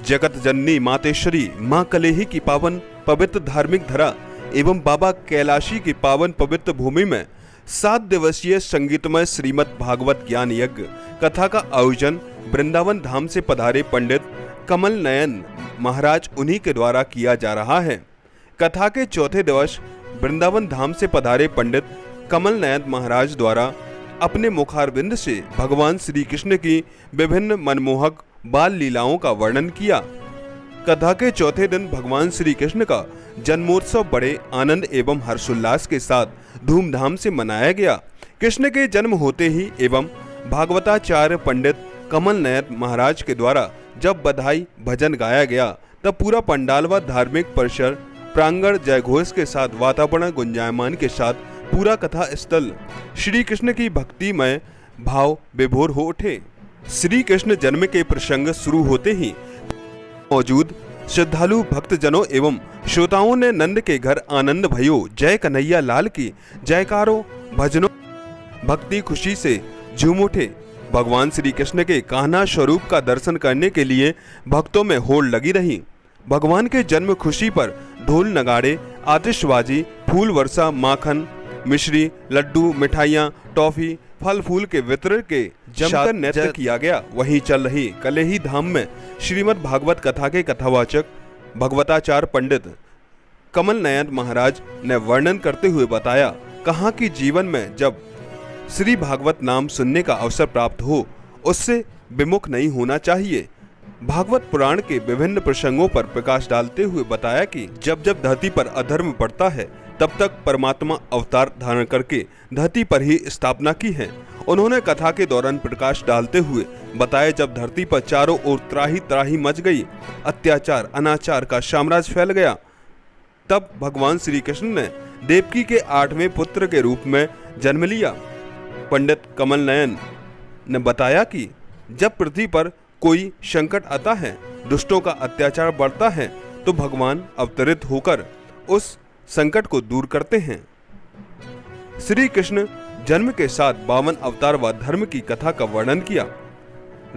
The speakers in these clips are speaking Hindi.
जगत जननी मातेश्वरी मां कलेही की पावन पवित्र धार्मिक धरा एवं बाबा कैलाशी की पावन पवित्र भूमि में 7 दिवसीय संगीतमय श्रीमद् भागवत ज्ञान यज्ञ कथा का आयोजन वृंदावन धाम से पधारे पंडित कमल नयन महाराज उन्हीं के द्वारा किया जा रहा है। कथा के चौथे दिवस वृंदावन धाम से पधारे पंडित कमल नयन महाराज द्वारा अपने मुखारविंद से भगवान श्री कृष्ण की विभिन्न मनमोहक बाल लीलाओं का वर्णन किया। कथा के चौथे दिन भगवान श्री कृष्ण का जन्मोत्सव बड़े आनंद एवं हर्षोल्लास के साथ धूमधाम से मनाया गया। कृष्ण के जन्म होते ही एवं भागवताचार्य पंडित कमल नयन महाराज के द्वारा जब बधाई भजन गाया गया तब पूरा पंडाल व धार्मिक परिसर प्रांगण जयघोष के साथ वातावरण गुंजायमान के साथ पूरा कथा स्थल श्री कृष्ण की भक्तिमय भाव विभोर हो उठे। श्री कृष्ण जन्म के प्रसंग शुरू होते ही मौजूद श्रद्धालु भक्तजनों एवं श्रोताओं ने नंद के घर आनंद भयो जय कन्हैया लाल की जयकारों भजनों भक्ति खुशी से झूम उठे। भगवान श्री कृष्ण के कान्हा स्वरूप का दर्शन करने के लिए भक्तों में होड़ लगी रही। भगवान के जन्म खुशी पर ढोल नगाड़े आतिशबाजी फूल वर्षा माखन मिश्री लड्डू मिठाइयाँ टॉफी फल फूल के वितरण के जमकर नृत्य किया गया। वहीं चल रही कलेही धाम में श्रीमद् भागवत कथा के कथावाचक भगवताचार्य पंडित कमल नयन महाराज ने वर्णन करते हुए बताया, कहा कि जीवन में जब श्री भागवत नाम सुनने का अवसर प्राप्त हो उससे विमुख नहीं होना चाहिए। भागवत पुराण के विभिन्न प्रसंगों पर प्रकाश डालते हुए बताया कि जब जब धरती पर अधर्म बढ़ता है तब तक परमात्मा अवतार धारण करके धरती पर ही स्थापना की है। उन्होंने कथा के दौरान प्रकाश डालते हुए बताया, जब धरती पर चारों ओर त्राही त्राही मच गई, अत्याचार अनाचार का साम्राज्य फैल गया, तब भगवान श्री कृष्ण ने देवकी के 8वें पुत्र के रूप में जन्म लिया। पंडित कमल नयन ने बताया कि जब पृथ्वी पर कोई संकट आता है, दुष्टों का अत्याचार बढ़ता है, तो भगवान अवतरित होकर उस संकट को दूर करते हैं। श्री कृष्ण जन्म के साथ 52 अवतार व धर्म की कथा का वर्णन किया।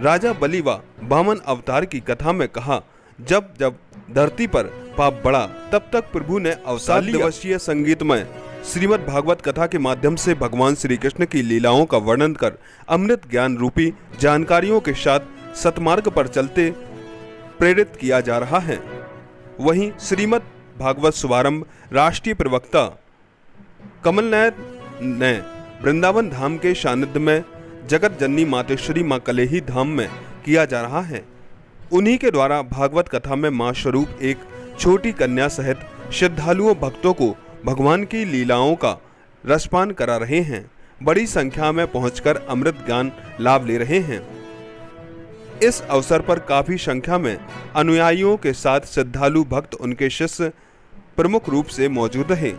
राजा बलि व वामन अवतार की कथा में कहा, जब जब धरती पर पाप बढ़ा तब तक प्रभु ने अवतार दिवसीय संगीतमय श्रीमद् भागवत कथा के माध्यम से भगवान श्री कृष्ण की लीलाओं का वर्णन कर अमृत ज्ञान रूपी जानकारियों के साथ सतमार्ग पर चलते प्रेरित किया जा रहा है। वहीं श्रीमद् भागवत शुभारंभ राष्ट्रीय प्रवक्ता कमल नयन ने वृंदावन धाम के सानिध्य में जगत जननी मातेश्वरी मां कलेही धाम में किया जा रहा है। उन्हीं के द्वारा भागवत कथा में मां स्वरूप एक छोटी कन्या सहित श्रद्धालुओं भक्तों को भगवान की लीलाओं का रसपान करा रहे हैं। बड़ी संख्या में पहुंचकर अमृत ज्ञान लाभ ले रहे हैं। इस अवसर पर काफी संख्या में अनुयायियों के साथ श्रद्धालु भक्त उनके शिष्य प्रमुख रूप से मौजूद रहे।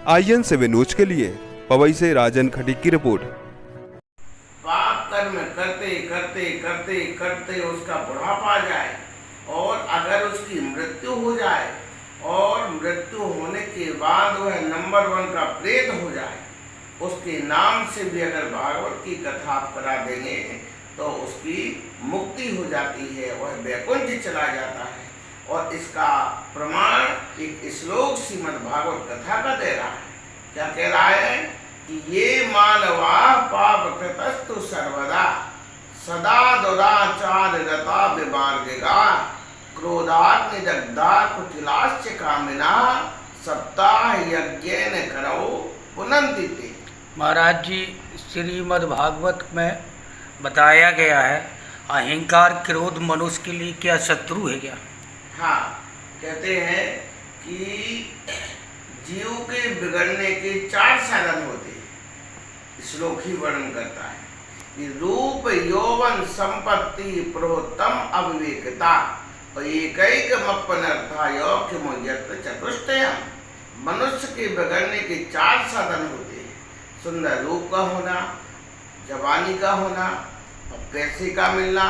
आईएन से न्यूज के लिए पवई से राजन खटीक की रिपोर्ट। पाप कर्म करते करते करते करते उसका बुढ़ापा आ जाए और अगर उसकी मृत्यु हो जाए और मृत्यु होने के बाद वह नंबर 1 का प्रेत हो जाए, उसके नाम से भी अगर भागवत की कथा आप करा देंगे तो उसकी मुक्ति हो जाती है, वह वैकुंठ चला जाता है। और इसका प्रमाण एक श्लोक श्रीमद् भागवत कथा का दे रहा है। क्या कह रहा है कि ये मानवा पाप कृतस्तु सर्वदा सदा दुराचार रता विमार्गिका क्रोधाग्निदग्धा कुटिलाश्च कामिना सप्ताह यज्ञेन करो पुनन्ति ते। महाराज जी, श्रीमद् भागवत में बताया गया है अहंकार क्रोध मनुष्य के लिए क्या शत्रु है क्या? हाँ, कहते हैं कि जीव के बिगड़ने के 4 साधन होते हैं। श्लोक ही वर्णन करता है कि रूप यौवन संपत्ति प्रोत्तम अविवेकता और एकैकमप्पनर्था यौख्यमोयत्र चतुष्टयम्। मनुष्य के बिगड़ने के 4 साधन होते हैं। सुंदर रूप का होना, जवानी का होना और पैसे का मिलना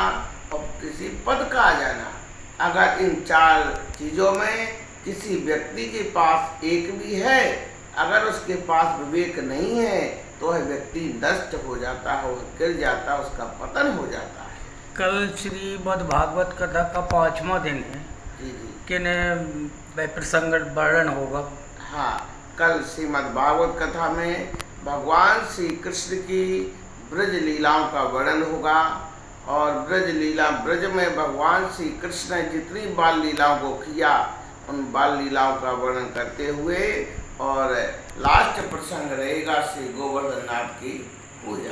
और किसी पद का आ जाना। अगर इन 4 चीज़ों में किसी व्यक्ति के पास एक भी है, अगर उसके पास विवेक नहीं है तो वह व्यक्ति नष्ट हो जाता है, वह गिर जाता है, उसका पतन हो जाता है। कल श्रीमद् भागवत कथा का 5वां दिन है। जी जी। किन प्रसंग वर्णन होगा? हाँ, कल श्रीमद् भागवत कथा में भगवान श्री कृष्ण की ब्रज लीलाओं का वर्णन होगा और ब्रज लीला, ब्रज में भगवान श्री कृष्ण ने जितनी बाल लीलाओं को किया उन बाल लीलाओं का वर्णन करते हुए, और लास्ट प्रसंग रहेगा श्री गोवर्धन नाथ की पूजा।